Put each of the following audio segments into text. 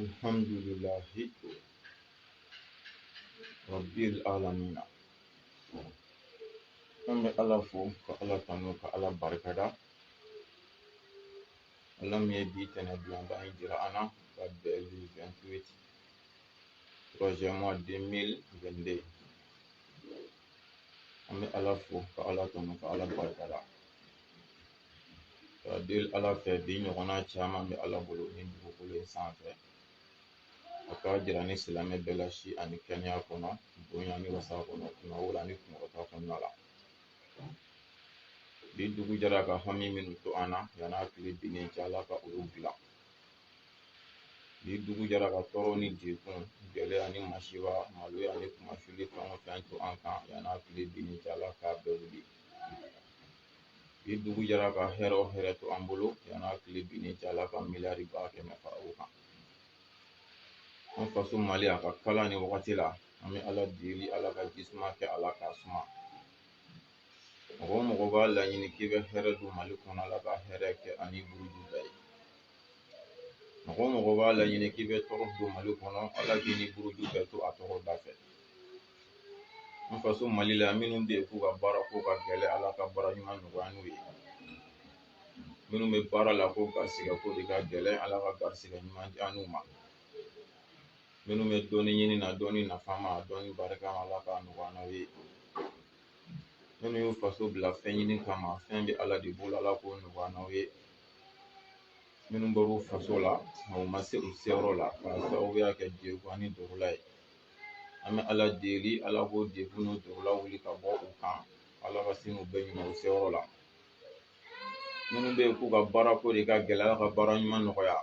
Alhamdulillahi Rabbil alamin. An bɛ Ala fo ka Ala tanu ka Ala barikada. Ala min ye bi tɛnɛ donba in jira an na ka bɛn le 28 troisième mois 2022. An bɛ Ala fo ka Ala tanu ka Ala barikada. Ka deli Ala fɛ bi ɲɔgɔnna caman bɛ Ala bolo ni dugukolo in sanfɛ. A ka jira ni silamɛ bɛɛ la si ani kɛnɛya kɔnɔ, bonya ni wasa kɔnɔ, kunnawolo ni kunkɔrɔta kɔnɔna la. Bi dugu jɛra ka hami minnu to an na yan'a tile binnen cɛ Ala ka olu dilan. Bi dugu jɛra ka tɔɔrɔ ni degun, gɛlɛya ni masiba, maloya ni kumafili fɛn o fɛn to an kan yan'a tile binnen cɛ Ala k'a bɛɛ wuli. Bi dugu jɛra ka hɛrɛ o hɛrɛ to an bolo yan'a tile binnen cɛ Ala ka miliyari 100 fara o kan. An faso Mali a ka kala ni wagati la, an bɛ Ala deli Ala ka jisuma kɛ Ala k'a suma. Mɔgɔ o mɔgɔ b'a laɲini k'i bɛ hɛrɛ don Mali kɔnɔ Ala ka hɛrɛ kɛ ani buruju bɛɛ ye. Mɔgɔ o mɔgɔ b'a laɲini k'i bɛ tɔɔrɔ don Mali kɔnɔ Ala k'i ni buruju bɛɛ to a tɔgɔ da fɛ. An faso Mali la minnu bɛ yen k'u ka baara ko ka gɛlɛn Ala ka baara ɲuman nɔgɔya n'u ye. Minnu bɛ baara la ko garisigɛ ko de ka gɛlɛn Ala ka garisigɛ ɲuman di an n'u ma. Minnu bɛ dɔɔni ɲini na dɔɔni nafa ma dɔɔni barika ma Ala k'a nɔgɔya n'aw ye. Minnu y'u faso bila fɛn ɲini kama fɛn bɛ Ala de bolo Ala k'o nɔgɔya n'aw ye. Minnu bɔr'u faso la u ma se u seyɔrɔ la k'a sababuya kɛ degun ani dɔrɔla ye. An bɛ Ala deli Ala k'o degun n'o dɔrɔla wuli ka bɔ u kan Ala ka sin u bɛɛ ɲuman u seyɔrɔ la. Minnu bɛ yen k'u ka baara ko de ka gɛlɛn Ala ka baara ɲuman nɔgɔya.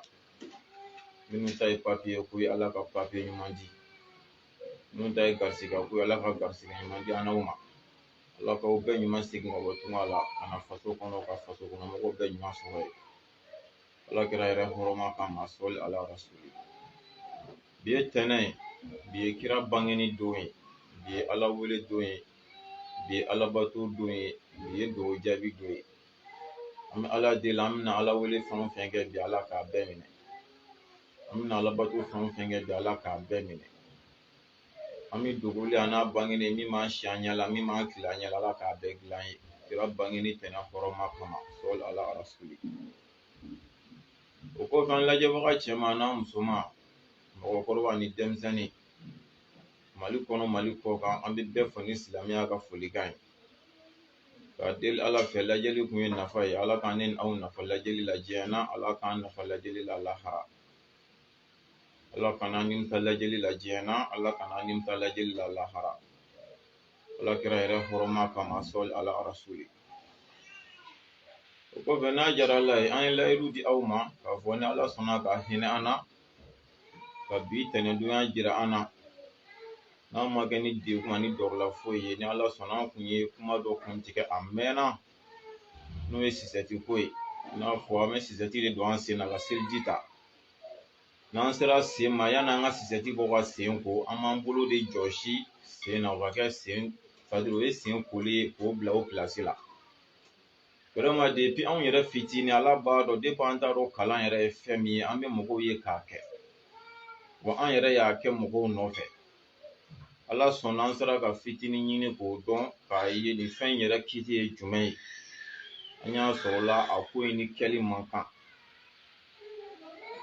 Minnu ta ye papiye ko ye Ala ka papiye ɲuman di. Minnu ta ye garisigɛ ko ye Ala ka garisigɛ ɲuman di an n'aw ma. Ala k'aw bɛɛ ɲuman segin ka bɔ tunga la ka na faso kɔnɔ ka faso kɔnɔ mɔgɔw bɛɛ ɲuman sɔrɔ yen. Ala kɛra yɛrɛ hɔrɔma kama sɔli ala rasuli. Bi ye tɛnɛ ye, bi ye kira bangeni don ye, bi ye Ala wele don ye, bi ye Ala bato don ye, bi ye dugawu jaabi don ye. An bɛ Ala deli an bɛna Ala wele fɛn o fɛn kɛ bi Ala k'a bɛɛ minɛ. An bɛna Ala bato fɛn o fɛn kɛ bi Ala k'a bɛɛ minɛ. An bɛ dogoli a n'a bangeni min m'an si an ɲɛ la min m'an tile an ɲɛ la Ala k'a bɛɛ dilan ye. Kira bangeni tɛnɛ hɔrɔma kama sɔli ala rasuli. O kɔfɛ an lajɛbaga cɛman n'a musoman, mɔgɔkɔrɔba ni denmisɛnnin, Mali kɔnɔ Mali kɔ kan an bɛ bɛɛ fɔ ni silamɛya ka folikan ye. Ka deli Ala fɛ lajɛli kun ye nafa ye Ala k'an ni aw nafa lajɛli la diɲɛ na Ala k'an nafa lajɛli la lahara. Ala kana nimisa lajɛli la diɲɛ na Ala kana nimisa lajɛli la lahara. Ala kɛra yɛrɛ hɔrɔma kama sɔli ala rasuli. O kɔfɛ n'a diyara Ala ye an ye layidu di aw ma k'a fɔ ni Ala sɔnna ka hinɛ an na ka bi tɛnɛdonya jira an na. N'a ma kɛ ni degun ani dɔrɔla foyi ye ni Ala sɔnna an kun ye kuma dɔ kun tigɛ a mɛnna n'o ye sisɛti ko ye. I n'a fɔ an bɛ sisɛti de don an sen na ka seliji ta. N'an sera sen ma yan'an ka sisɛti bɔ ka sen ko an b'an bolo de jɔsi sen na o ka kɛ sen fadiro o ye sen koli ye k'o bila o pilasi la. Vraiment depuis anw yɛrɛ fitinin Ala b'a dɔn depuis an t'a dɔn kalan yɛrɛ ye fɛn min ye an bɛ mɔgɔw ye k'a kɛ. Wa an yɛrɛ y'a kɛ mɔgɔw nɔfɛ. Ala sɔnna an sera ka fitinin ɲini k'o dɔn k'a ye nin fɛn yɛrɛ kiti ye jumɛn ye. An y'a sɔrɔ la a ko in ni kɛli man kan.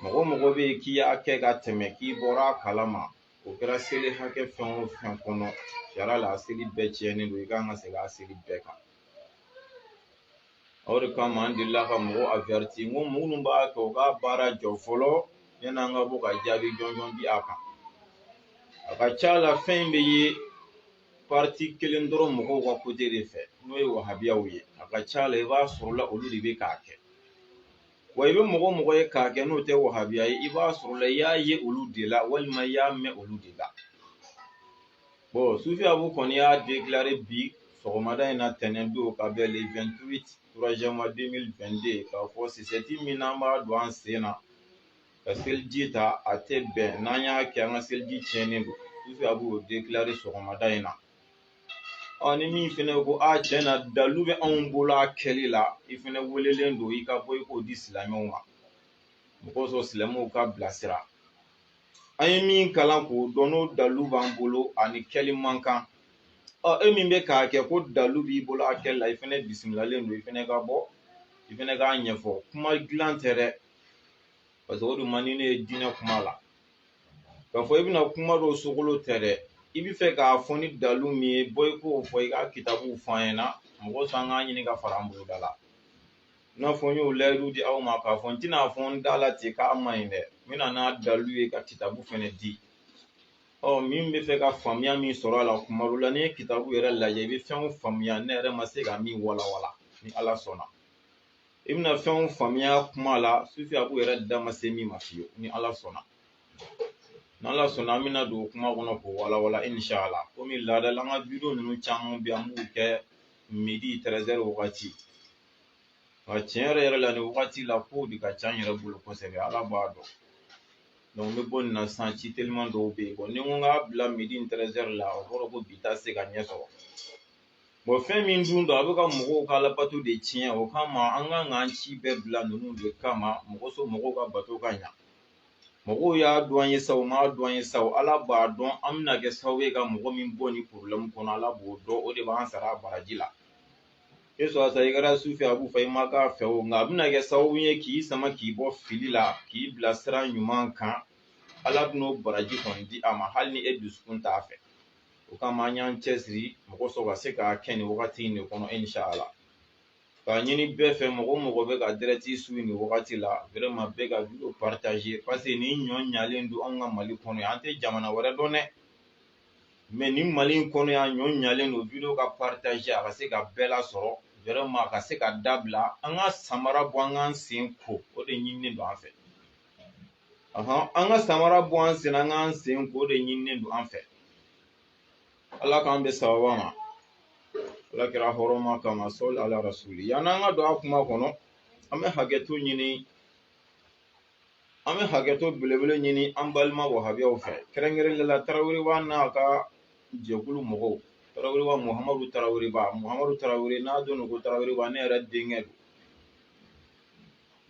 Mɔgɔ mɔgɔ bɛ yen k'i y'a kɛ ka tɛmɛ k'i bɔra a kalama o kɛra seli hakɛ fɛn o fɛn kɔnɔ sariya la a seli bɛɛ tiɲɛnen don i kan ka segin a seli bɛɛ kan. O de kama an delila ka mɔgɔ averti n ko minnu b'a kɛ u ka baara jɔ fɔlɔ yan'an ka bɔ ka jaabi jɔnjɔn di a kan. A ka ca la fɛn bɛ ye parti kelen dɔrɔn mɔgɔw ka côté de fɛ n'o ye wahabiyaw ye. A ka ca la i b'a sɔrɔ la olu de bɛ k'a kɛ. Wa i bɛ mɔgɔ mɔgɔ ye k'a kɛ n'o tɛ wahabiya ye i b'a sɔrɔ la i y'a ye olu de la walima i y'a mɛn olu de la. Bon Sufi Abu kɔni y'a déclaré bi sɔgɔmada in na tɛnɛn don ka bɛn le 28 troisième mois 2022 k'a fɔ sisɛti min n'an b'a don an sen na ka seliji ta a tɛ bɛn n'an y'a kɛ an ka seliji tiɲɛnen don. Sufi Abu y'o déclaré sɔgɔmada in na. Ni min fɛnɛ ko a tiɲɛ na dalu bɛ anw bolo a kɛli la i fɛnɛ welelen don i ka bɔ i k'o di silamɛw ma. Mɔgɔw sɔrɔ silamɛw ka bilasira. an ye min kalan k'o dɔn n'o dalu b'an bolo ani kɛli man kan e min bɛ k'a kɛ ko dalu b'i bolo a kɛli la i fɛnɛ bisimilalen don i fɛnɛ ka bɔ i fɛnɛ k'a ɲɛfɔ kuma dilan tɛ dɛ parce que o dun man ni ne ye diinɛ kuma la k'a fɔ i bɛna kuma dɔ sogolo tɛ dɛ i bɛ fɛ k'a fɔ ni dalu min ye bɔ i k'o fɔ i ka kitabuw fɔ an ɲɛna mɔgɔ sɔn an k'an ɲini ka fara an boloda la i n'a fɔ n y'o layidu di aw ma k'a fɔ n tɛna fɔ n da la ten k'a ma ɲi dɛ n bɛna n'a dalu ye ka kitabu fɛnɛ di min bɛ fɛ ka faamuya min sɔrɔ a la kuma dɔ la n'i ye kitabu yɛrɛ lajɛ i bɛ fɛnw faamuya ne yɛrɛ ma se ka min walawala ni ala sɔnna i bɛna fɛnw faamuya kuma la sufi abu yɛrɛ da ma se min ma fiyewu ni ala sɔnna n'ala sɔnna an bɛna don kuma kɔnɔ k'o walawala inshallah komi laadala an ka video ninnu caman bɛ an b'u kɛ midi 13h wagati nka tiɲɛ yɛrɛ la nin wagati la kow de ka ca n yɛrɛ bolo kosɛbɛ ala b'a dɔn donc n bɛ bɔ nin na sisan ci teliman dɔw bɛ yen bon ni n ko n k'a bila midi 13h la o kɔrɔ ko bi taa se ka ɲɛ sɔrɔ bon fɛn min dun don a bɛ ka mɔgɔw ka alabato de tiɲɛ o kama an kan k'an ci bɛɛ bila ninnu de kama mɔgɔw ka bato ka ɲa mɔgɔw y'a dɔn an ye sa o m'a dɔn an ye sa o ala b'a dɔn an bɛna kɛ sababu ye ka mɔgɔ min bɔ ni problème kɔnɔ ala b'o dɔn o de b'an sara a baraji la e sɔrɔ sa i kɛra sufi a b'u fɔ i ma k'a fɛ o nka a bɛna kɛ sababu ye k'i sama k'i bɔ fili la k'i bila sira ɲuman kan ala bɛn'o baraji kɔni di a ma hali ni e dusukun t'a fɛ o kama an y'an cɛsiri mɔgɔ sɔrɔ ka se k'a kɛ nin wagati in de kɔnɔ inshallah k'a ɲini bɛɛ fɛ mɔgɔ bɛ ka direct su nin wagati la vraiment bɛɛ ka video partager parce que nin ɲɔ ɲalen don anw ka mali kɔnɔ yan an tɛ jamana wɛrɛ dɔn dɛ mais nin mali in kɔnɔ yan ɲɔ ɲalen don video ka partager a ka se ka bɛɛ lasɔrɔ vraiment a ka se ka dabila an ka samara bɔ an k'an sen ko o de ɲininen don an fɛ an ka samara bɔ an sen an k'an sen ko o de ɲininen don an fɛ ala k'an bɛ sababa ma ala kɛra hɔrɔnma kama sɔli ala rasuli yanni an ka don a kuma kɔnɔ an bɛ hakɛto ɲini an bɛ hakɛto belebele ɲini an balima wahabiyaw fɛ kɛrɛnkɛrɛnnenya la tarawelewa n'a ka jɛkulu mɔgɔw tarawelewa muhamadu tarawele n'a dɔn ko tarawelewa ne yɛrɛ denkɛ don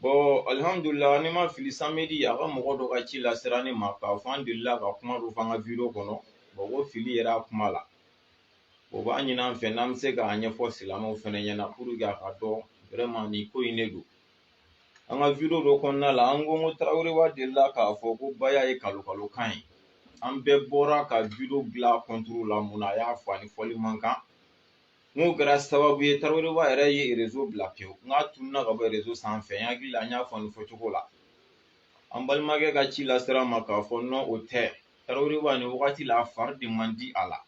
bon alihamudulila ne ma fili samedi a ka mɔgɔ dɔ ka ci lasera ne ma k'a fɔ an delila ka kuma dɔ fɔ an ka video kɔnɔ bon ko fili yɛrɛ a kuma la o b'a ɲini an fɛ n'an bɛ se k'a ɲɛfɔ silamɛw fɛnɛ ɲɛna puruke a ka dɔn vraiment nin ko in de don an ka video dɔ kɔnɔna la an ko tarawelewa delila k'a fɔ ko baya ye kalo kan ye an bɛɛ bɔra ka video dilan contre la mun na a y'a fɔ ani fɔli man kan n'o kɛra sababu ye tarawelewa yɛrɛ ye réseau bila pewu n k'a tununa ka bɔ réseau sanfɛ n hakili la n y'a fɔ nin fɔcogo la an balimakɛ ka ci lasera ma k'a fɔ non o tɛ tarawelewa nin wagati la a fari de man di a la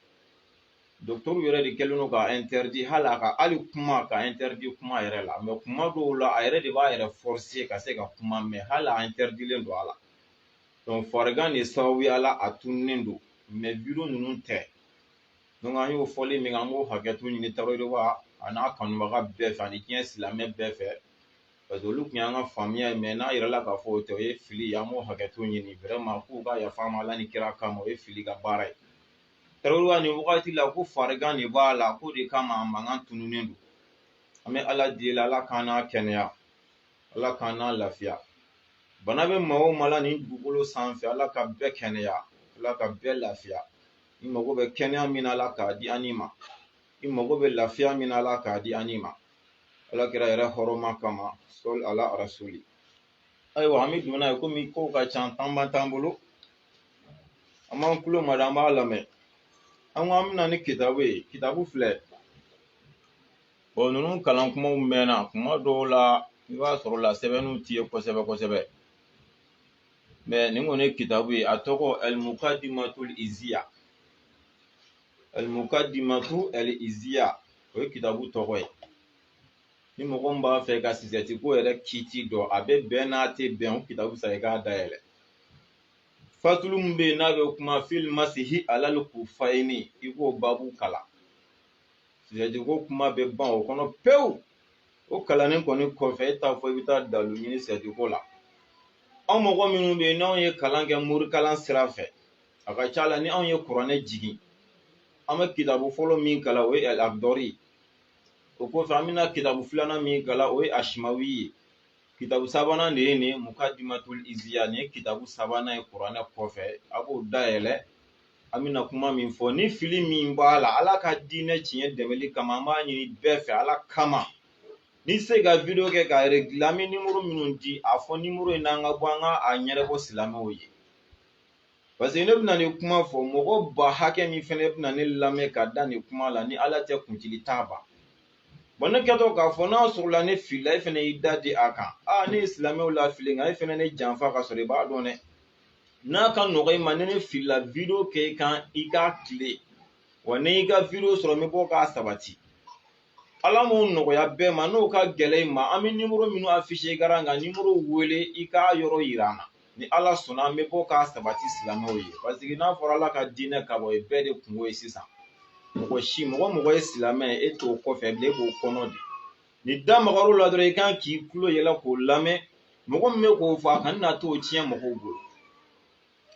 docteur yɛrɛ de kɛlen don ka interdit hali kuma ka interdit kuma yɛrɛ la mais kuma dɔw la a yɛrɛ de b'a yɛrɛ forcer ka se ka kuma mais hali a interdilen don a la donc farigan de sababuya la a tununnen don mais video ninnu tɛ donc an y'o fɔli min an b'o hakɛto ɲini tarawelewa a n'a kanubaga bɛɛ fɛ ani diɲɛ silamɛ bɛɛ fɛ parce que olu tun y'an ka faamuya ye mais n'a yirala k'a fɔ o tɛ o ye fili ye an b'o hakɛto ɲini vraiment k'u ka yafa an ma ala ni kira kama o ye fili ka baara ye tarawelewa nin wagati la ko farigan de b'a la ko de kama a mankan tununnen don an bɛ ala deli ala k'an n'a kɛnɛya ala k'an n'a lafiya bana bɛ maa o maa la nin dugukolo sanfɛ ala ka bɛɛ kɛnɛya ala ka bɛɛ lafiya i mago bɛ kɛnɛya min na ala k'a di an ma i mago bɛ lafiya min na ala k'a di an ma ala kɛra yɛrɛ hɔrɔnma kama sɔli ala rasuli ayiwa an bɛ don n'a ye komi kow ka ca tan t'an bolo an b'an tulo mada an b'a lamɛn an ko an bɛna ni kitabu ye kitabu filɛ bon ninnu kalan kumaw mɛnna kuma dɔw la i b'a sɔrɔ la sɛbɛnniw t'i ye kosɛbɛ kosɛbɛ mais nin kɔni ye kitabu ye a tɔgɔ al-mukaddimatul iziya al-mukaddimatu al-iziya o ye kitabu tɔgɔ ye ni mɔgɔ min b'a fɛ ka sigarɛti ko yɛrɛ kiiti dɔn a bɛ bɛn n'a tɛ bɛn o kitabu sa i k'a dayɛlɛ fatulu min bɛ yen n'a bɛ kuma fil masihi alal kufayni i k'o babu kalan sigarɛti ko kuma bɛ ban o kɔnɔ pewu o kalannen kɔni kɔfɛ e t'a fɔ i bɛ taa dalu ɲini sigarɛti ko la anw mɔgɔ minnu bɛ yen n'anw ye kalan kɛ morikalan sira fɛ a ka ca la ni anw ye kuranɛ jigin an bɛ kitabu fɔlɔ min kalan o ye al-Akhdari o kɔfɛ an bɛna kitabu filanan min kalan o ye Ashmawi ye kitabu sabanan de ye nin mukaddimatul iziya nin ye kitabu sabanan ye kuranɛ kɔfɛ a b'o dayɛlɛ an bɛna kuma min fɔ ni fili min b'a la ala ka diinɛ tiɲɛ dɛmɛli kama an b'a ɲini bɛɛ fɛ ala kama ni se ka video kɛ ka régler an bɛ numéro minnu di a fɔ numéro in n'an ka bɔ an ka a ɲɛnabɔ silamɛw ye parce que ne bɛna nin kuma fɔ mɔgɔ ba hakɛ min fɛnɛ bɛna ne lamɛn ka da nin kuma la ni ala tɛ kuncili t'a ban bon ne kɛtɔ k'a fɔ n'a sɔrɔla ne filila e fɛnɛ y'i da di a kan ne ye silamɛw lafili nka e fɛnɛ ne janfa ka sɔrɔ i b'a dɔn dɛ n'a ka nɔgɔ i ma ne filila video kɛ i kan i k'a tile wa ni i ka video sɔrɔ n bɛ bɔ k'a sabati ala m'o nɔgɔya bɛɛ ma n'o ka gɛlɛ i ma an bɛ numéro minnu affiché garan nka numéro wele i k'a yɔrɔ yira an na ni ala sɔnna an bɛ bɔ k'a sabati silamɛw ye parce que n'a fɔra ala ka diinɛ ka bɔ ye bɛɛ de kungo ye sisan mɔgɔ ye silamɛ ye e t'o kɔfɛ bilen e b'o kɔnɔ de ni da magar'o la dɔrɔn i kan k'i tulo yɛlɛ k'o lamɛn mɔgɔ min bɛ k'o fɔ a kana na t'o tiɲɛ mɔgɔw bolo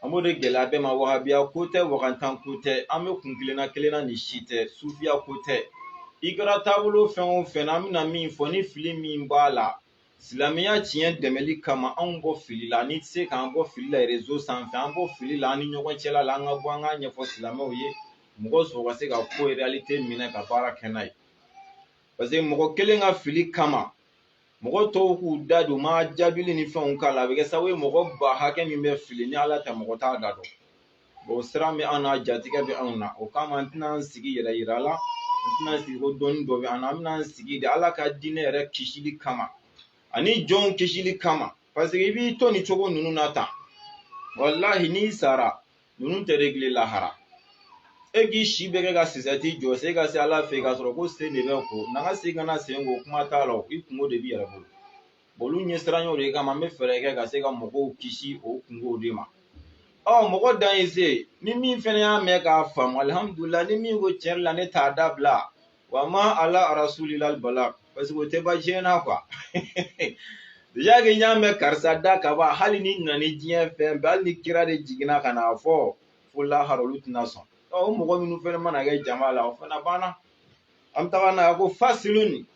an b'o de gɛlɛya bɛɛ ma wahabiya ko tɛ wagantan ko tɛ an bɛ kun kelenna ni si tɛ sufiya ko tɛ i kɛra taabolo fɛn o fɛn na an bɛna min fɔ ni fili min b'a la silamɛya tiɲɛ dɛmɛli kama anw bɔ fili la n'i tɛ se k'an bɔ fili la réseau sanfɛ an bɔ fili la an ni ɲɔgɔn cɛla la an ka bɔ an k'a ɲɛfɔ silamɛw ye mɔgɔ sɔrɔ ka se ka ko réalité minɛ ka baara kɛ n'a ye parce que mɔgɔ kelen ka fili kama mɔgɔ tɔw k'u da don ma jaabili ni fɛnw k'a la a bɛ kɛ sababu ye mɔgɔ ba hakɛ min bɛ fili ni ala tɛ mɔgɔ t'a da dɔn bon sira bɛ an na jatigɛ bɛ anw na o kama an tɛna an sigi yɛrɛ yira la an tɛna sigi ko dɔnni dɔ bɛ an na an bɛna an sigi de ala ka diinɛ yɛrɛ kisili kama ani jɔnw kisili kama parce que i b'i to nin cogo ninnu na tan walahi n'i sara ninnu tɛ régler lahara e k'i si bɛ kɛ ka sisɛti jɔ se ka se ala fɛ k'a sɔrɔ ko sen de bɛ ko n'an ka se kana sen ko kuma t'a la i kungo de b'i yɛrɛ bolo olu ɲɛsiranɲɛw de kama an bɛ fɛɛrɛ kɛ ka se ka mɔgɔw kisi o kungow de ma mɔgɔ dan ye se ni min fɛnɛ y'a mɛn k'a faamu alihamudulila ni min ko tiɲɛ la ne t'a dabila wa ma ala rasulilal bala parce que o tɛ ba diɲɛ na quoi déjà que n y'a mɛn karisa da ka ban hali ni nana ni diɲɛ fɛn bɛɛ hali ni kira de jiginna ka n'a fɔ fo lahara olu tɛna sɔn o mɔgɔ minnu fɛnɛ mana kɛ jama la o fana banna an bɛ taga n'a ye ko fasilun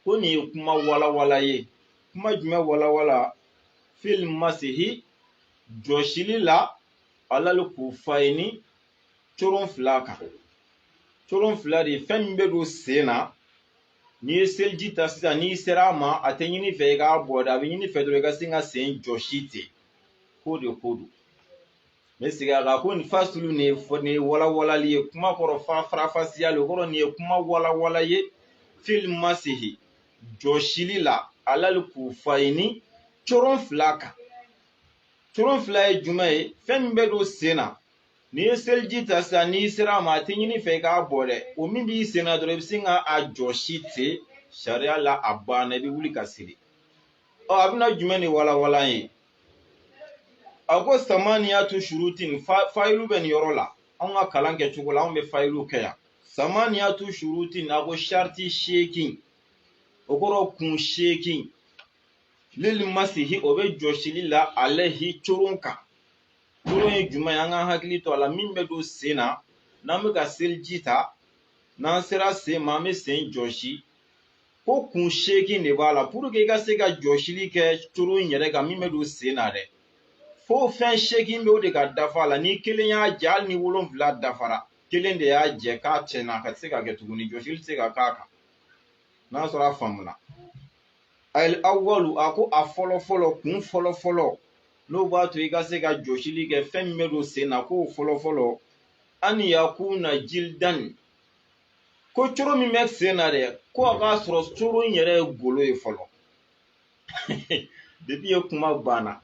ko nin ye kuma walawala ye kuma jumɛn walawala fil masihi jɔsili la alal kufayni coron fila kan coron fila de fɛn min bɛ don sen na n'i ye seliji ta sisan n'i sera a ma a tɛ ɲini fɛ i k'a bɔ dɛ a bɛ ɲini fɛ dɔrɔn i ka se ka sen jɔsi ten ko de ko don n bɛ segin a kan ko nin fasulu nin ye walawalali ye kuma kɔrɔ farafasiya le o kɔrɔ nin ye kuma walawala ye fil masihi jɔsili la alal kufayni coron fila kan coron fila ye jumɛn ye fɛn min bɛ don sen na n'i ye seliji ta sisan n'i sera a ma a tɛ ɲini fɛ i k'a bɔ dɛ o min b'i sen na dɔrɔn i bɛ se ka a jɔsi ten sariya la a banna i bɛ wuli ka siri a bɛna jumɛn de walawala ye a ko samaniyatu shurutin fayilu bɛ nin yɔrɔ la anw ka kalan kɛcogo la anw bɛ fayilu kɛ yan samaniyatu shurutin a ko sariti seegin o kɔrɔ kun seegin lili masihi o bɛ jɔsili la alɛhi coron kan coron ye jumɛn ye an ka hakili to a la min bɛ don sen na n'an bɛ ka seliji ta n'an sera sen ma an bɛ sen jɔsi ko kun seegin de b'a la pour que i ka se ka jɔsili kɛ coron yɛrɛ kan min bɛ don sen na dɛ fo fɛn seegin bɛ o de ka dafa a la ni kelen y'a jɛ hali ni 7 dafara kelen de y'a jɛ k'a tiɲɛna a ka se ka kɛ tuguni jɔsili tɛ se ka k'a kan n'a sɔrɔ a faamuna al awwalu a ko a fɔlɔfɔlɔ kun fɔlɔfɔlɔ n'o b'a to i ka se ka jɔsili kɛ fɛn min bɛ don sen na k'o fɔlɔfɔlɔ an yakuna jildan ko coro min bɛ sen na dɛ ko a k'a sɔrɔ coro in yɛrɛ ye golo ye fɔlɔ depuis ye kuma banna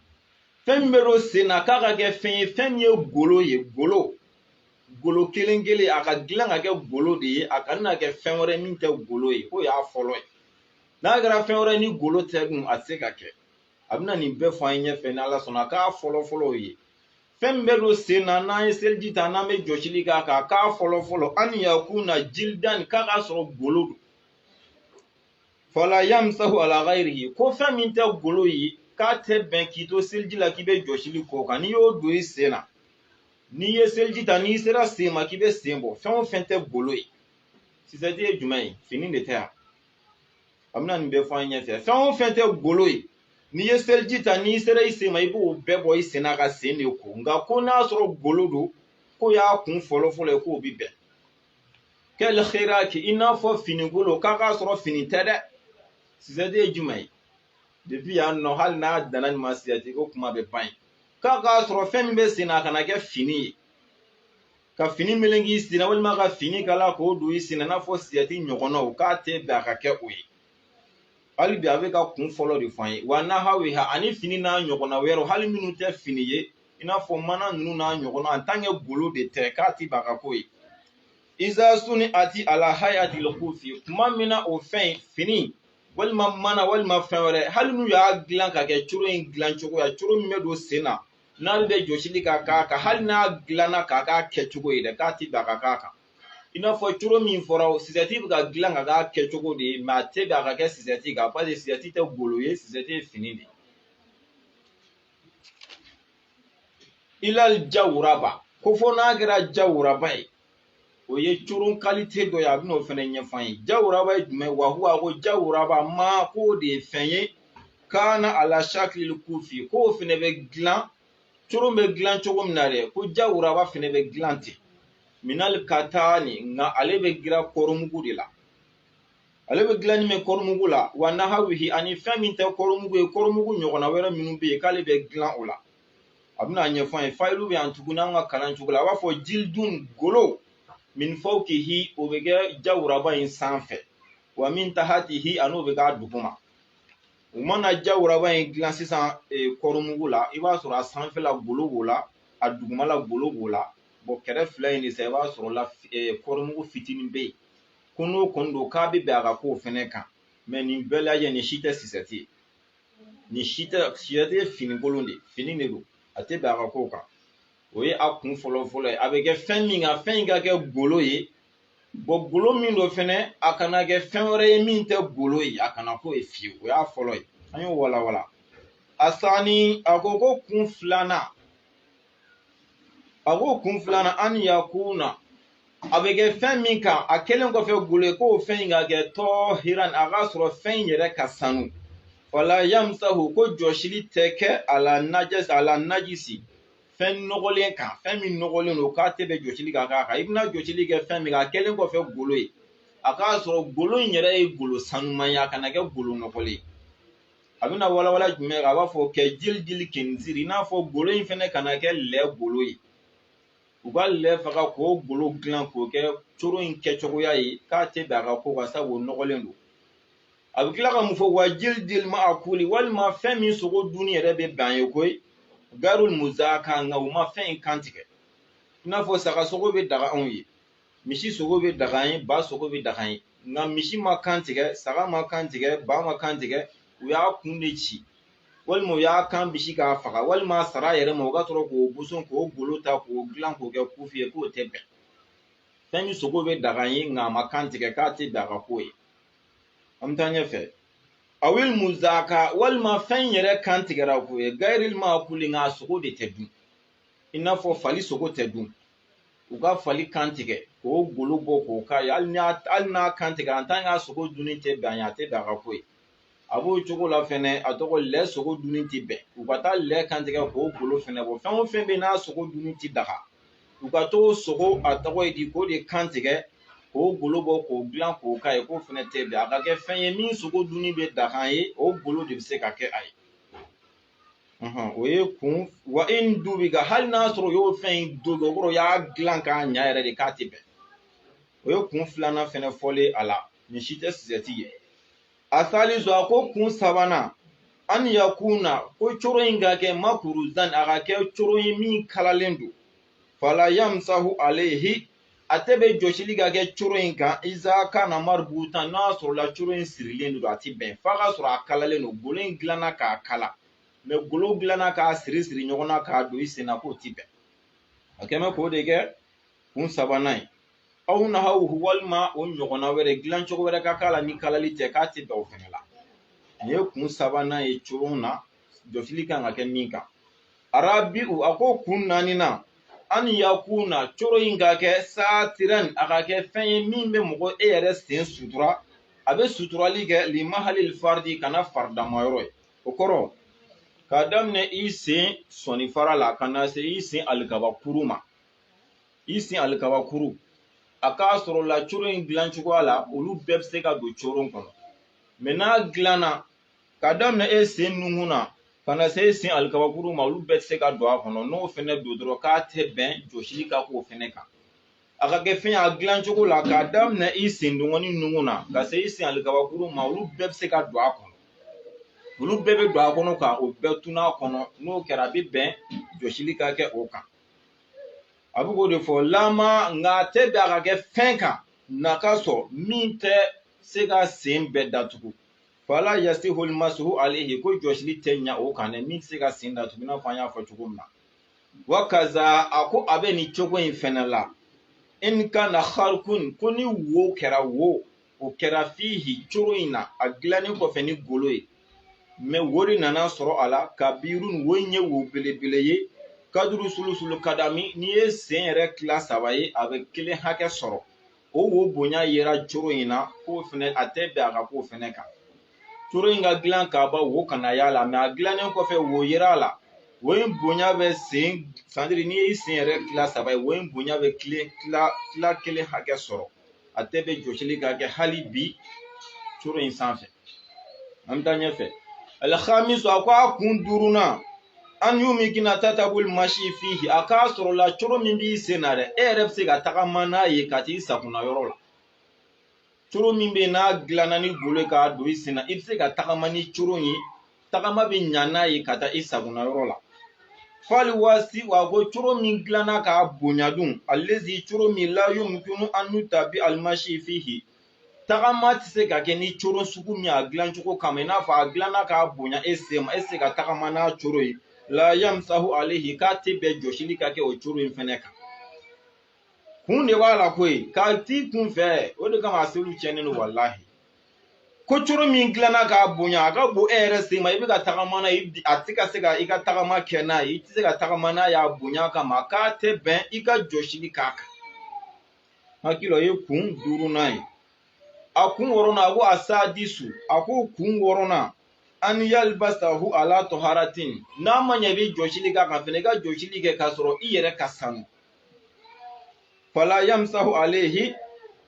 fɛn min bɛ don sen na k'a ka kɛ fɛn ye fɛn min ye golo ye golo kelen kelen a ka dilan ka kɛ golo de ye a kana kɛ fɛn wɛrɛ min tɛ golo ye k'o y'a fɔlɔ ye n'a kɛra fɛn wɛrɛ ni golo tɛ dun a tɛ se ka kɛ a bɛna nin bɛɛ fɔ an ye ɲɛfɛ ni ala sɔnna k'a fɔlɔfɔlɔ ye fɛn min bɛ don sen na n'an ye seliji ta n'an bɛ jɔsili k'a kan k'a fɔlɔfɔlɔ an yakuna jildan k'a k'a sɔrɔ golo don fala yamsahu ala ghayrihi ko fɛn min tɛ golo ye k'a tɛ bɛn k'i to seliji la k'i bɛ jɔsili k'o kan n'i y'o don i sen na n'i ye seliji ta n'i sera sen ma k'i bɛ sen bɔ fɛn o fɛn tɛ golo ye sisɛti ye jumɛn ye fini de tɛ yan amna ni be fa nya fe fa on fente golo yi ni ye selji ta ni sere ise ma ibo be boy sena ka sene ko nga ko na soro golo do ko ya kun folo folo ko bi be kel khiraki ina fo fini golo ka soro fini tede sizade jumai depuis ya no hal na danan masiyati ko kuma be bain ka soro femi be sena kana ke fini ka fini melengi sina wal ma ka fini kala ko du sina na fo siyati nyokono ka te ba ka ke oyi hali bi a bɛ ka kun fɔlɔ de fɔ an ye wa n'a hawi ha ani fini n'a ɲɔgɔnna wɛrɛw hali minnu tɛ fini ye i n'a fɔ mana ninnu n'a ɲɔgɔnna en tant que golo de tɛ k'a ti ba ka ko ye iza suni ati ala hayati lkufi kuma min na o fɛn fini walima mana walima fɛn wɛrɛ hali n'u y'a dilan ka kɛ coro in dilan cogoya coro min bɛ don sen na n'ale bɛ jɔsili ka k'a kan hali n'a dilanna k'a k'a kɛcogo ye dɛ k'a ti ba ka k'a kan i n'a fɔ coro min fɔra sisɛti bɛ ka dilan ka k'a kɛcogo de ye mɛ a tɛ bɛn a ka kɛ sisɛti kan parce que sisɛti tɛ golo ye sisɛti ye fini de ye ilal jawuraba ko fɔ n'a kɛra jawuraba ye o ye coro kalite dɔ ye a bɛ n'o fana ɲɛfɔ an ye jawuraba ye jumɛn wa huwa ko jawuraba ma k'o de ye fɛn ye kana ala shakili kufi k'o fana bɛ dilan coro bɛ dilan cogo min na dɛ ko jawuraba fana bɛ dilan ten minal katani nga ale be gira korumugu de la ale be gilani me korumugu la wa nahawihi ani fɛn min tɛ korumugu ye korumugu ɲɔgɔnna wɛrɛ minnu be ye k'ale be gilan o la a bɛna ɲɛfɔ an ye fayilu bɛ yan tuguni an ka kalan cogo la a b'a fɔ jildun golo min fawkihi o bɛ kɛ jawuraba in sanfɛ wa min tahatihi ani o bɛ k'a duguma u mana jawuraba in gilan sisan korumugu la i b'a sɔrɔ a sanfɛla golo b'o la a dugumala golo b'o la bɔn kɛrɛ fila in de sa i b'a sɔrɔ la kɔrɔmugu fitinin bɛ yen ko n'o kɔni don k'a bɛ bɛn a ka kow fɛnɛ kan mɛ nin bɛɛ lajɛ nin si tɛ sisɛti ye nin si tɛ sisɛti ye finikolon de fini de don a tɛ bɛn a ka kow kan o ye a kun fɔlɔ-fɔlɔ ye a bɛ kɛ fɛn min kan fɛn in ka kɛ golo ye bɔn golo min don fɛnɛ a kana kɛ fɛn wɛrɛ ye min tɛ golo ye a kana k'o ye fiyewu o y'a fɔlɔ ye an y'o walawala a sani a ko ko kun filanan a ko kun filanan an yakuna a bɛ kɛ fɛn min kan a kɛlen kɔfɛ golo ye k'o fɛn in ka kɛ tɔhiran a k'a sɔrɔ fɛn in yɛrɛ ka sanu wala yamsahu ko jɔsili tɛ kɛ ala najisi fɛn nɔgɔlen kan fɛn min nɔgɔlen don k'a tɛ bɛ jɔsili ka k'a kan i bɛna jɔsili kɛ fɛn min kan a kɛlen kɔfɛ golo ye a k'a sɔrɔ golo in yɛrɛ ye golo sanuman ye a kana kɛ golo nɔgɔlen ye a bɛna walawala jumɛn kan a b'a fɔ kɛ jili kenziri i n'a fɔ golo in fɛnɛ kana kɛ lɛ golo ye u ka lɛ faga k'o golo dilan k'o kɛ coro in kɛcogoya ye k'a tɛ bɛn a ka ko kan sabu o nɔgɔlen don a bɛ tila ka mun fɔ wa jili ma a kuli walima fɛn min sogo dunni yɛrɛ bɛ bɛn ye koyi garul muzaka nka u ma fɛn in kan tigɛ i n'a fɔ saga sogo bɛ daga anw ye misi sogo bɛ daga an ye ba sogo bɛ daga an ye nka misi ma kan tigɛ saga ma kan tigɛ ba ma kan tigɛ u y'a kun de ci walima u y'a kan bisi k'a faga walima sara yɛrɛ ma u ka sɔrɔ k'o boson k'o golo ta k'o dilan k'o kɛ kufi ye k'o tɛ bɛn fɛn min sogo bɛ daga an ye nka a ma kan tigɛ k'a tɛ bɛn a ka ko ye an bɛ taa ɲɛfɛ awil muzaka walima fɛn yɛrɛ kan tigɛra ko ye gayiril ma kuli nka sogo de tɛ dun i n'a fɔ fali sogo tɛ dun u ka fali kan tigɛ k'o golo bɔ k'o k'a ye hali n'a kan tigɛra en tant que a sogo dunni tɛ bɛn a ye a tɛ bɛn a ka ko ye a b'o cogo la fɛnɛ a tɔgɔ lɛ sogo dunni tɛ bɛn u ka taa lɛ kan tigɛ k'o golo fɛnɛ bɔ fɛn o fɛn bɛ n'a sogo dunni tɛ daga u ka t'o sogo a tɔgɔ ye di k'o de kan tigɛ k'o golo bɔ k'o dilan k'o k'a ye k'o fɛnɛ tɛ bɛn a ka kɛ fɛn ye min sogo dunni bɛ daga ye o golo de bɛ se ka kɛ a ye o ye kun wa in dubi ka hali n'a sɔrɔ o y'o fɛn in don o kɔrɔ o y'a dilan k'a ɲa yɛrɛ de k'a tɛ bɛn o ye kun filanan fɛnɛ fɔlen a la nin si tɛ sisɛti ye a salisu a ko kun sabanan an yakuna ko coro in ka kɛ makuruzan a ka kɛ coro ye min kalalen don fala yamsahu alayhi a tɛ bɛ jɔsili ka kɛ coro in kan iza kana maributan n'a sɔrɔ la coro in sirilen don a tɛ bɛn f'a ka sɔrɔ a kalalen don golo in dilanna k'a kala mɛ golo dilanna k'a siri siri ɲɔgɔn na k'a don i sen na k'o tɛ bɛn a kɛ mɛ k'o de kɛ kun sabanan ye aw nahawu walima o ɲɔgɔnna wɛrɛ dilan cogo wɛrɛ ka k'a la ni kalali tɛ k'a tɛ bɛn o fɛnɛ la nin ye kun sabanan ye coro na jɔsili kan ka kɛ min kan arabiu a ko kun naaninan an yakuna coro in ka kɛ satiran a ka kɛ fɛn ye min bɛ mɔgɔ e yɛrɛ sen sutura abe suturali kɛ limahalil fardi kana fardamayɔrɔ ye o kɔrɔ k'a daminɛ i sen sɔni fara la ka na se i sen alikabakuru ma i sen alikabakuru a k'a sɔrɔ la coro in dilan cogoya la olu bɛɛ bɛ se ka don coro kɔnɔ mɛ n'a dilanna k'a daminɛ e sen nunkun na ka na se e sen alikabakuru ma olu bɛɛ tɛ se ka don a kɔnɔ n'o fɛnɛ don dɔrɔn k'a tɛ bɛn jɔsili ka k'o fɛnɛ kan a ka kɛ fɛn a dilan cogo la k'a daminɛ i sen dɔgɔnin nunkun na ka se i sen alikabakuru ma olu bɛɛ bɛ se ka don a kɔnɔ olu bɛɛ bɛ don a kɔnɔ ka o bɛɛ tunu a kɔnɔ n'o kɛra a bɛ bɛn jɔsili ka kɛ o kan a bɛ k'o de fɔ lama nka a tɛ bɛn a ka kɛ fɛn kan na ka sɔrɔ min tɛ se ka sen bɛɛ datugu fala yasihul masuhu alayhi ko jɔsili tɛ ɲa o kan dɛ min tɛ se ka sen datugu i n'a fɔ an y'a fɔ cogo min na wa kaza a ko a bɛ nin cogo in fɛnɛ la in kana kharkun ko ni wo kɛra wo o kɛra fihi coro in na a dilannen kɔfɛ ni golo ye mɛ wo de nana sɔrɔ a la kabirun wo in ye wo belebele ye kaduru sulusulu kadami n'i ye sen yɛrɛ tila saba ye a bɛ kelen hakɛ sɔrɔ o wo bonya yera coro in na k'o fɛnɛ a tɛ bɛn a ka k'o fɛnɛ kan coro in ka dilan k'a ban wo kana y'a la mɛ a dilannen kɔfɛ wo yera a la wo in bonya bɛ sen sandiri n'i ye sen yɛrɛ tila saba ye wo in bonya bɛ tila kelen hakɛ sɔrɔ a tɛ bɛ jɔsili ka kɛ hali bi coro in sanfɛ an bɛ taa ɲɛfɛ alkhamisu a ko a kun duurunan an yumikina tatabul mashi fihi a k'a sɔrɔ la coro min b'i sen na dɛ e yɛrɛ bɛ se ka tagama n'a ye ka t'i sakuna yɔrɔ la coro min bɛ n'a dilanna ni golo k'a don i sen na i bɛ se ka tagama ni coro ye tagama bɛ ɲa n'a ye ka taa i sakuna yɔrɔ la fali waasi wa ko coro min dilanna k'a bonya dun alezi coro min la yumkinu an yutabi almashi fihi tagama tɛ se ka kɛ ni coro sugu min a dilan cogo kama i n'a fɔ a dilanna k'a bonya e sen ma e se ka tagama n'a coro ye la yamsahu alayhi k'a tɛ bɛn jɔsili ka kɛ o coro in fɛnɛ kan kun de b'a la koyi k'a t'i kun fɛ o de kama a selu tiɲɛnen don walahi ko coro min dilanna k'a bonya a ka bon e yɛrɛ sen ma i bɛ ka tagama n'a ye a tɛ ka se ka i ka tagama kɛ n'a ye i tɛ se ka tagama n'a ye a bonya kama k'a tɛ bɛn i ka jɔsili k'a kan hakili o ye kun duurunan ye a kun wɔɔrɔnan a ko a sadisu a ko kun wɔɔrɔnan an yalbasahu ala taharatin n'a ma ɲɛ i bɛ jɔsili k'a kan fɛnɛ i ka jɔsili kɛ k'a sɔrɔ i yɛrɛ ka sanu fala yamsahu alayhi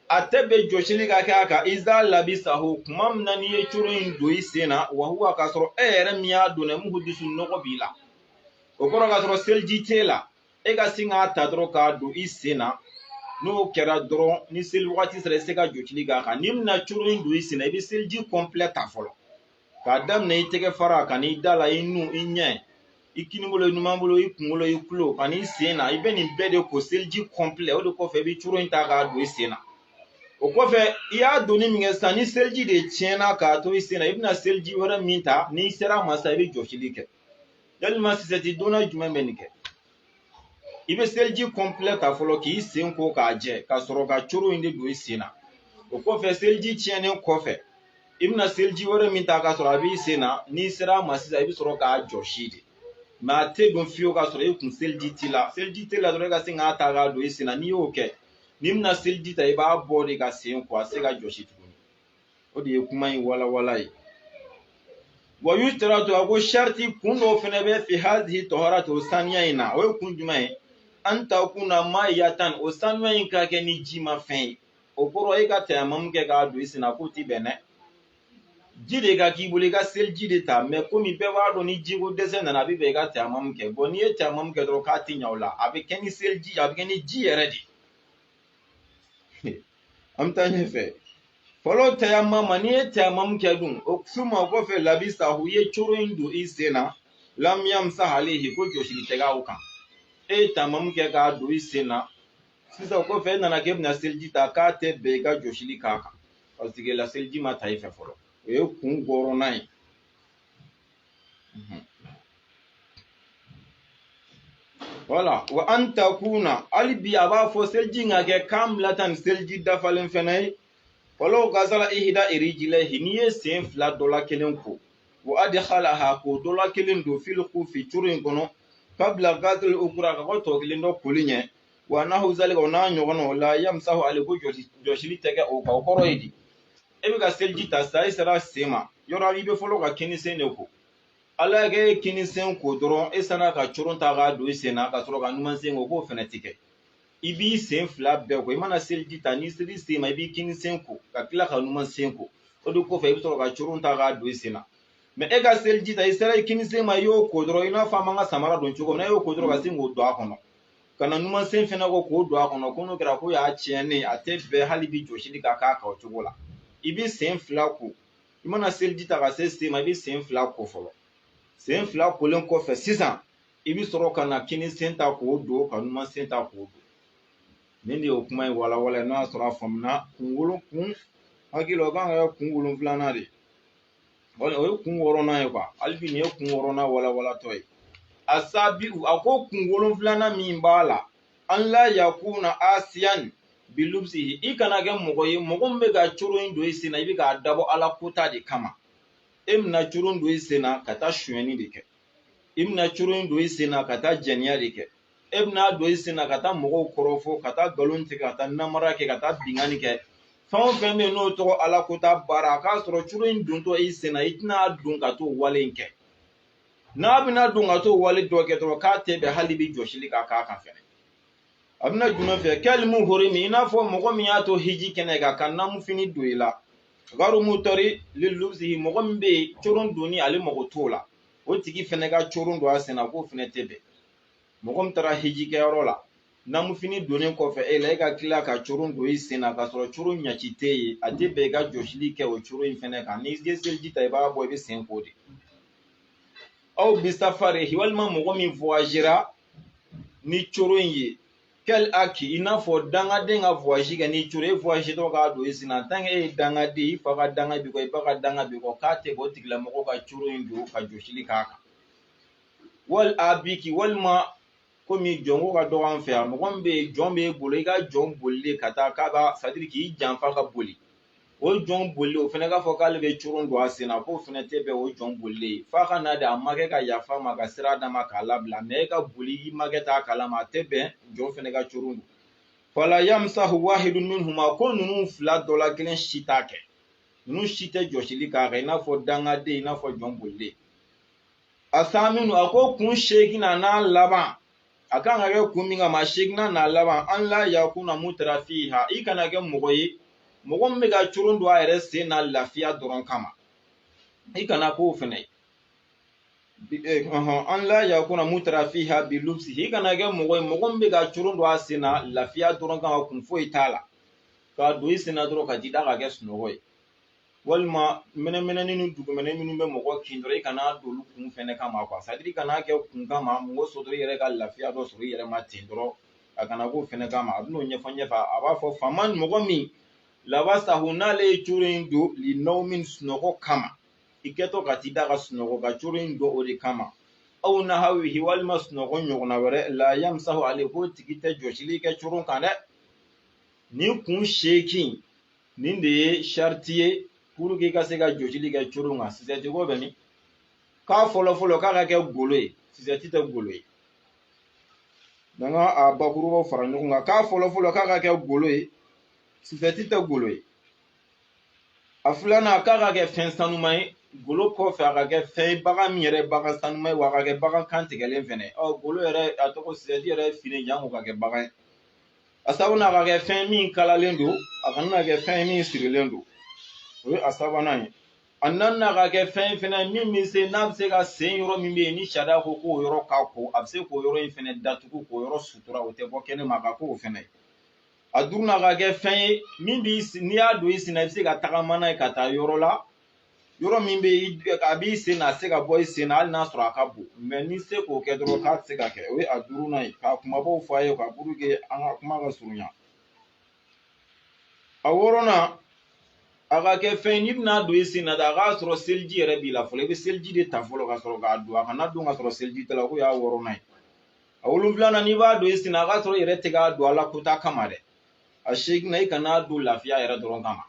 a tɛ bɛn jɔsili ka kɛ a kan iza labisahu kuma min na n'i ye coro in don i sen na wa huwa k'a sɔrɔ e yɛrɛ min y'a don dɛ muhudisu nɔgɔ b'i la o kɔrɔ k'a sɔrɔ seliji t'e la e ka sin k'a ta dɔrɔn k'a don i sen na n'o kɛra dɔrɔn ni seli wagati sera i se ka jɔsili k'a kan n'i bɛna coro in don i sen na i bɛ seliji kɔnpilɛ ta fɔlɔ k'a daminɛ i tɛgɛ fara ka n'i da la i nun i ɲɛ i kinibolo i numanbolo i kunkolo i tulo ka n'i sen na i bɛ nin bɛɛ de ko seliji kɔnpilɛ o de kɔfɛ i bɛ coro in ta k'a don i sen na o kɔfɛ i y'a donni min kɛ sisan ni seliji de tiɲɛna k'a to i sen na i bɛna seliji wɛrɛ min ta n'i sera a ma sisan i bɛ jɔsili kɛ yalima sisɛti donna jumɛn bɛ nin kɛ i bɛ seliji kɔnpilɛ ta fɔlɔ k'i sen ko k'a jɛ ka sɔrɔ ka coro in de don i sen na o kɔfɛ seliji tiɲɛnen kɔfɛ i bɛna seliji wɛrɛ min ta k'a sɔrɔ a b'i sen na n'i sera a ma sisan i bɛ sɔrɔ k'a jɔsi de mɛ a tɛ don fiyewu k'a sɔrɔ e kun seliji t'i la dɔrɔn e ka se k'a ta k'a don i sen na n'i y'o kɛ n'i bɛna seliji ta i b'a bɔ de ka sen ko a se ka jɔsi tuguni o de ye kuma in walawala ye wa yushtaratu a ko shariti kun dɔw fɛnɛ bɛ fi hazihi taharatu o saniya in na o ye kun jumɛn ye an takuna mayatan o sanuya in ka kɛ ni ji ma fɛn ye o kɔrɔ e ka tayamamu kɛ k'a don i sen na k'o ti bɛn dɛ ji de ka k'i bolo i ka seliji de ta mɛ komi bɛɛ b'a dɔn ni jiko dɛsɛ nana a bɛ bɛn i ka tayamamu kɛ n'i ye tayamamu kɛ dɔrɔn k'a ti ɲa o la a bɛ kɛ ni seliji a bɛ kɛ ni ji yɛrɛ de an bɛ taa ɲɛfɛ fɔlɔ tayamama n'i ye tayamamu kɛ dun o suma o kɔfɛ labisahu i ye coro in don i sen na lam yamsah alayhi ko jɔsili tɛ k'a kan e ye tayamamu kɛ k'a don i sen na sisan o kɔfɛ e nana k'e bɛna seliji ta k'a tɛ bɛn i ka jɔsili k'a kan parce que la seliji ma ta i fɛ fɔlɔ o ye kun wɔɔrɔnan ye wala wa an takuna hali bi a b'a fɔ seliji ka kɛ kamilatan seliji dafalen fɛnɛ ye fɔlɔ gazala ihda irijilaihi n'i ye sen fila dɔ la kelen ko wa adkhalaha k'o dɔ la kelen don fil kufi coro in kɔnɔ kabla gazal ukura ka kɔ tɔ kelen dɔ koli ɲɛ wa nahu zalika o n'a ɲɔgɔnnaw la yamsahu alayhi ko jɔsili tɛ kɛ o kan o kɔrɔ ye di e be ka seliji ta sa i sera sema yɔrɔ i be fɔlɔ ka kinisen de ko ala ke kinisen ko dɔrɔn e sana ka coron ta ka don i sen na ka sɔrɔ ka numansen ko k'o fɛnɛ ti kɛ i b'i sen fila bɛɛ ko i mana seliji ta ni seli sen ma i b'i kinisen ko ka tila ka numansen ko o de kɔfɛ i be sɔrɔ ka coron ta ka don i sen na mais e ka seliji ta i sera i kinisen ma i y'o ko dɔrɔn i n'a fɔ an b'an ka samara don cogo min na e y'o ko dɔrɔn ka sin k'o don a kɔnɔ ka na numansen fɛnɛ ko k'o don a kɔnɔ ko n'o kɛra ko y'a tiɲɛnen a tɛ bɛn hali bi jɔsili ka k'a kan o cogo la i b'i sen fila ko i mana seliji ta ka se sen ma i b'i sen fila ko fɔlɔ sen fila kolen kɔfɛ sisan i bi sɔrɔ ka na kinisen ta k'o don ka numansen ta k'o don nin de ye o kuma in walawala ye n'o y'a sɔrɔ a faamuna kun hakili o kan ka kɛ kun 7nan de o ye kun 6nan ye hali bi nin ye kun 6nan walawalatɔ ye asabi'u a ko kun 7nan min b'a la an la yakuna asiyan bilubsihi i kana kɛ mɔgɔ ye mɔgɔ min bɛ ka coro in don i sen na i bɛ k'a dabɔ ala kota de kama e bɛna coro in don i sen na ka taa sonyɛni de kɛ i bɛna coro in don i sen na ka taa jɛniya de kɛ e bɛna don i sen na ka taa mɔgɔw kɔrɔfɔ ka taa nkalon tigɛ ka taa namara kɛ ka taa binkani kɛ fɛn o fɛn bɛ yen n'o tɔgɔ ala kota baara a k'a sɔrɔ coro in dontɔ i sen na i tɛna don ka t'o wale in kɛ n'a bɛna don ka t'o wale dɔ kɛ dɔrɔn k'a tɛ bɛn hali bi jɔsili ka k'a kan fɛnɛ a bɛna jumɛn fɛ kɛlimu hori min i n'a fɔ mɔgɔ min y'a to hiji kɛnɛ kan ka namufini don i la garumu tɔri lilubsihi mɔgɔ min bɛ yen coron donni ale mago t'o la o tigi fɛnɛ ka coron don a sen na k'o fɛnɛ tɛ bɛn mɔgɔ min taara hiji kɛyɔrɔ la namufini donnen kɔfɛ e la e ka tila ka coron don i sen na k'a sɔrɔ coron ɲaci tɛ yen a tɛ bɛn i ka jɔsili kɛ o coron in fɛnɛ kan n'i ye seliji ta i b'a bɔ i bɛ sen ko de aw bisafari walima mɔgɔ min voyagera ni coron in ye quel aki i n'a fɔ dangaden ka voyage kɛ ni coro e voyage tɔ k'a don i sen na tant que e ye dangaden i fa ka danga b'i kɔ i ba ka danga b'i kɔ k'a tɛ bɔ o tigilamɔgɔ ka coro in don ka jɔsili k'a kan wal abiki walima komi jɔnko ka dɔgɔ an fɛ yan mɔgɔ min bɛ yen jɔn b'e bolo i ka jɔn bolilen ka taa k'a b'a c'est à dire k'i janfa ka boli o jɔn bolilen o fɛnɛ k'a fɔ k'ale bɛ coron don a sen na k'o fɛnɛ tɛ bɛn o jɔn bolilen f'a ka na de a ma kɛ ka yafa ma ka sira d'a ma k'a labila mais e ka boli i ma kɛ t'a kalama a tɛ bɛn jɔn fɛnɛ ka coron don fala yamsahu wahidun minhuma ko ninnu fila dɔ la kelen si t'a kɛ ninnu si tɛ jɔsili k'a kan i n'a fɔ dangaden i n'a fɔ jɔn bolilen a saminu a ko kun 8 n'a laban a kan ka kɛ kun min kama 8 n'a laban an la yakuna mutrafiha i kana kɛ mɔgɔ ye mɔgɔ min bɛ ka coron don a yɛrɛ sen na lafiya dɔrɔn kama i kana k'o fɛnɛ an la yakuna mutrafiha bilubsihi i kana kɛ mɔgɔ ye mɔgɔ min bɛ ka coron don a sen na lafiya dɔrɔn kama kun foyi t'a la k'a don i sen na dɔrɔn ka di da ka kɛ sunɔgɔ ye walima mɛnɛmɛnɛni ni dugumɛnɛ minnu bɛ mɔgɔ kin dɔrɔn i kana don olu kun fɛnɛ kama quoi c'est à dire i kana kɛ kun kama mɔgɔ sɔrɔ i yɛrɛ ka lafiya dɔ sɔrɔ i yɛrɛ ma ten dɔrɔn a kana k'o fɛnɛ kama a bɛn'o ɲɛfɔ a b'a fɔ faama mɔgɔ min labasahu n'ale ye coro in don li naumin sunɔgɔ kama i kɛtɔ ka t'i da ka sunɔgɔ ka coro in don o de kama aw nahawihi walima sunɔgɔ ɲɔgɔnna wɛrɛ la yamsahu ale k'o tigi tɛ jɔsili kɛ coron kan dɛ nin kun 8 nin de ye sariti ye pour que i ka se ka jɔsili kɛ coron kan sisɛti ko bɛ min k'a fɔlɔfɔlɔ k'a ka kɛ golo ye sisɛti tɛ golo ye donc a bakurubaw fara ɲɔgɔn kan k'a fɔlɔfɔlɔ k'a ka kɛ golo ye sisɛti tɛ golo ye a filanan k'a ka kɛ fɛn sanuman ye golo kɔfɛ a ka kɛ fɛn ye bagan min yɛrɛ bagan sanuman ye wa a ka kɛ bagan kan tigɛlen fɛnɛ golo yɛrɛ a tɔgɔ sisɛti yɛrɛ fini janko ka kɛ bagan ye a sabanan a ka kɛ fɛn min kalalen don a kana na kɛ fɛn ye min sirilen don o ye a sabanan ye a naaninan ka kɛ fɛn fɛnɛ min bɛ se n'a bɛ se ka sen yɔrɔ min bɛ yen ni sariya ko k'o yɔrɔ ka ko a bɛ se k'o yɔrɔ in fɛnɛ datugu k'o yɔrɔ sutura o tɛ bɔ kɛnɛma a ka k'o fɛnɛ ye a duurunan ka kɛ fɛn ye min n'i y'a don i sen na i bɛ se ka tagama n'a ye ka taa yɔrɔ la yɔrɔ min bɛ a b'i sen na a se ka bɔ i sen na hali n'a sɔrɔ a ka bon mais ni se k'o kɛ dɔrɔn k'a tɛ se ka kɛ o ye a duurunan ye ka kumabaw fɔ a ye ka pour que an ka kuma ka surunya a wɔɔrɔnan a ka kɛ fɛn n'i bɛna don i sen na a k'a sɔrɔ seliji yɛrɛ b'i la fɔlɔ i bɛ seliji de ta fɔlɔ ka sɔrɔ k'a don a kana don ka sɔrɔ seliji tɛ la k'o y'a wɔɔrɔnan ye a wolonfilanan n'i b'a don i sen na a k'a sɔrɔ i yɛrɛ tɛ k'a don ala kota kama dɛ a 8 i kana don lafiya yɛrɛ dɔrɔn kama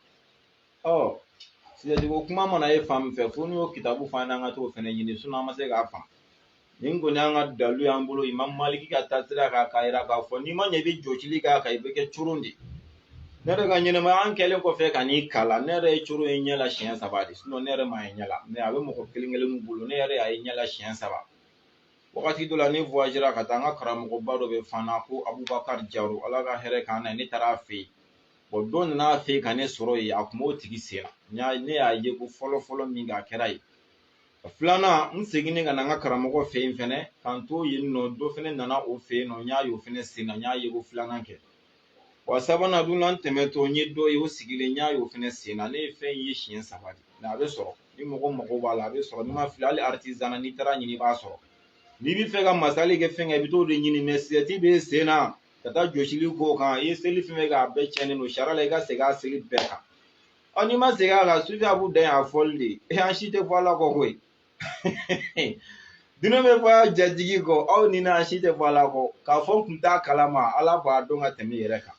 sisɛti ko kuma mana ye fan min fɛ fo n'i y'o kitabu f'an ye an ka t'o fɛnɛ ɲini an ma se k'a faamu nin kɔni y'an ka dalu y'an bolo imam maliki ka taasira k'a yira k'a fɔ n'i ma ɲɛ i bɛ jɔsili k'a kan i bɛ kɛ coron de ne yɛrɛ ka ɲɛnɛmaya an kɛlen kɔfɛ ka n'i kala ne yɛrɛ ye coro ye ɲɛ la siɲɛ 3 de ne yɛrɛ ma ye ɲɛ la mais a bɛ mɔgɔ kelen kelenninw bolo ne yɛrɛ y'a ye ɲɛ la siɲɛ 3 wagati dɔ la ne voyagera ka taa an ka karamɔgɔba dɔ bɛ Fana ko Abubakar Jaro Ala ka hɛrɛ k'an na ne taara a fɛ yen dɔ nana a fɛ yen ka ne sɔrɔ yen a kun b'o tigi sen na ne y'a ye ko fɔlɔ min k'a kɛra yen filanan n seginnen ka na n ka karamɔgɔ fɛ yen fɛnɛ k'an to yen nɔ dɔ fɛnɛ nana o fɛ yen nɔ n y'a ye o fɛnɛ sen na n y'a ye ko filanan kɛ wa sabanan dun na n tɛmɛtɔ n ye dɔ ye o sigilen n y'a ye o fɛnɛ sen na ne ye fɛn ye siɲɛ 3 de mais a bɛ sɔrɔ ni mɔgɔ mago b'a la a bɛ sɔrɔ n'i ma fili hali artisanat n'i taara ɲini i b'a sɔrɔ n'i bɛ fɛ ka masali kɛ fɛn kɛ i bɛ t'o de ɲini mais sigɛrɛti b'e sen na ka taa jɔsili k'o kan i ye seli fɛn fɛn kɛ a bɛɛ tiɲɛnen don sariya la i ka segin a seli bɛɛ kan n'i ma segin a kan sufi a b'u dan a fɔli de an si tɛ fɔ ala kɔ koyi dinɛ bɛ fɔ jatigi kɔ aw ni na si tɛ fɔ ala kɔ k'a fɔ n kun t'a kalama ala b'a dɔn ka tɛmɛ yɛrɛ kan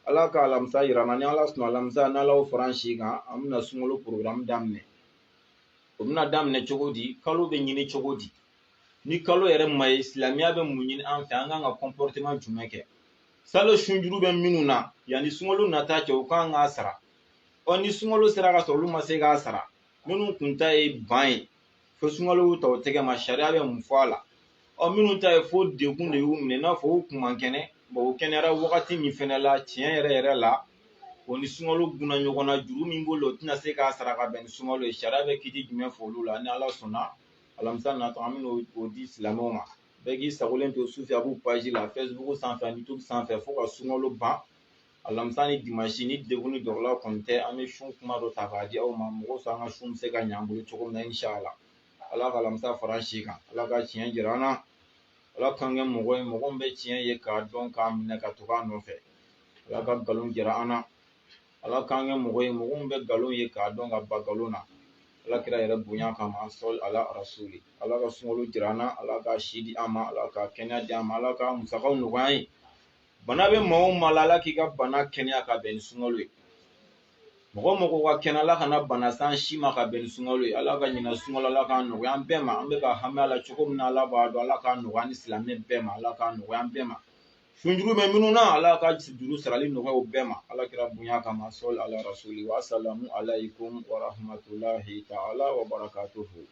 ala ka alamisa yira n na ni ala sɔnna alamisa n'ala y'o fara an si kan an bɛna sunkalo programme daminɛ o bɛna daminɛ cogo di kalo bɛ ɲini cogo di ni kalo yɛrɛ ma ye silamɛya bɛ mun ɲini an fɛ an kan ka comportement jumɛn kɛ salo sunjuru bɛ minnu na yanni sunkalo nata cɛ u kan k'a sara ni sunkalo sera ka sɔrɔ olu ma se k'a sara minnu kun ta ye ban ye fo sunkalo y'u ta o tɛgɛ ma sariya bɛ mun fɔ a la minnu ta ye fo degun de y'u minɛ i n'a fɔ u kun man kɛnɛ u kɛnɛyara wagati min fɛnɛ la tiɲɛ yɛrɛ la o ni sunkalo gunna ɲɔgɔn na juru min b'o la o tɛna se k'a sara ka bɛn ni sunkalo ye sariya bɛ kiti jumɛn fɔ olu la ni ala sɔnna alamisa natɔ an bɛna o di silamɛw ma bɛɛ k'i sagolen to sufi abu page la Facebook sanfɛ ani YouTube sanfɛ fo ka sunkalo ban alamisa ni dimanche ni degun ni dɔgɔla kɔni tɛ an bɛ sun kuma dɔ ta k'a di aw ma mɔgɔw sɔn an ka sun bɛ se ka ɲɛ an bolo cogo min na inshallah ala ka alamisa fara an si kan ala ka tiɲɛ jira an na ala k'an kɛ mɔgɔ ye mɔgɔ min bɛ tiɲɛ ye k'a dɔn k'a minɛ ka tugu a nɔfɛ ala ka nkalon jira an na ala k'an kɛ mɔgɔ ye mɔgɔ min bɛ nkalon ye k'a dɔn ka ba nkalon na ala kira yɛrɛ bonya kama sɔli ala rasuli ala ka sunkalo jira an na ala ka si di an ma ala ka kɛnɛya di an ma ala ka musakaw nɔgɔya ye bana bɛ maa o maa la ala k'i ka bana kɛnɛya ka bɛn ni sunkalo ye mɔgɔ mɔgɔ ka kɛnɛ ala kana bana san si ma ka bɛn ni sunkalo ye ala ka ɲina sunkalo ala k'a nɔgɔya an bɛɛ ma an bɛ ka hami ala cogo min na ala b'a dɔn ala k'a nɔgɔya ni silamɛ bɛɛ ma ala k'a nɔgɔya an bɛɛ ma sunjuru bɛ minnu na ala ka juru sarali nɔgɔya o bɛɛ ma ala kira bonya kama sɔli ala rasuli wa salamu alaykum wa rahmatulahi ta'ala wa barakatuhu